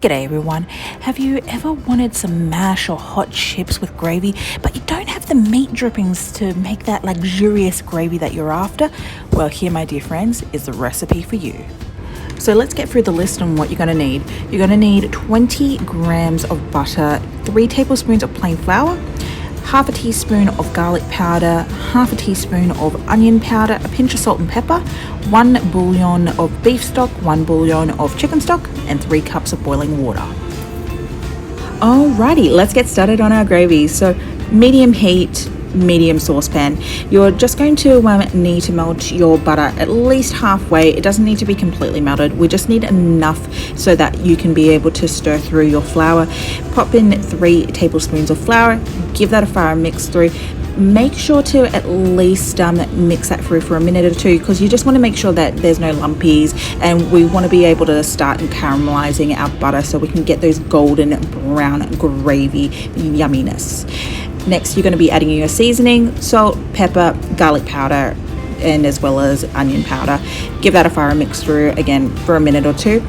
G'day everyone. Have you ever wanted some mash or hot chips with gravy, but you don't have the meat drippings to make that luxurious gravy that you're after? Well, here, my dear friends, is the recipe for you. So let's get through the list on what you're going to need. You're going to need 20 grams of butter, 3 tablespoons of plain flour, half a teaspoon of garlic powder, half a teaspoon of onion powder, a pinch of salt and pepper, 1 bouillon of beef stock, 1 bouillon of chicken stock, and 3 cups of boiling water. Alrighty, let's get started on our gravy. So medium heat, medium saucepan. You're just going to need to melt your butter at least halfway. It doesn't need to be completely melted. We just need enough so that you can be able to stir through your flour. Pop in 3 tablespoons of flour, give that a thorough mix through. Make sure to at least mix that through for a minute or two, because you just want to make sure that there's no lumpies, and we want to be able to start caramelizing our butter so we can get those golden brown gravy yumminess. Next, you're going to be adding your seasoning: salt, pepper, garlic powder, and as well as onion powder. Give that a thorough mix through again for a minute or two.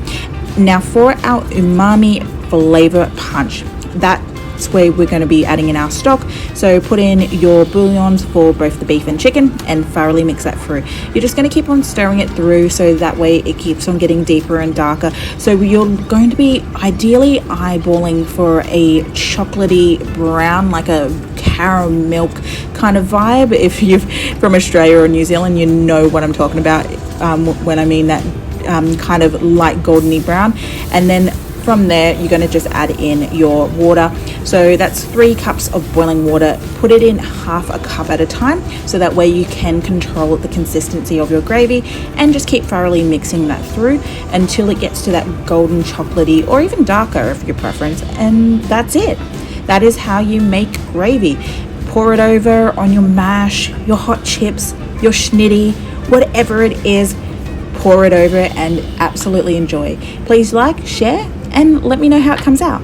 Now for our umami flavor punch, that's where we're going to be adding in our stock. So put in your bouillons for both the beef and chicken and thoroughly mix that through. You're just going to keep on stirring it through so that way it keeps on getting deeper and darker. So you're going to be ideally eyeballing for a chocolatey brown, like a caramel kind of vibe. If you're from Australia or New Zealand, you know what I'm talking about when I mean that kind of light goldeny brown. And then from there, you're going to just add in your water. So that's 3 cups of boiling water. Put it in half a cup at a time, so that way you can control the consistency of your gravy, and just keep thoroughly mixing that through until it gets to that golden chocolatey or even darker if your preference. And that's it. That is how you make gravy. Pour it over on your mash, your hot chips, your schnitty, whatever it is. Pour it over and absolutely enjoy. Please like, share, and let me know how it comes out.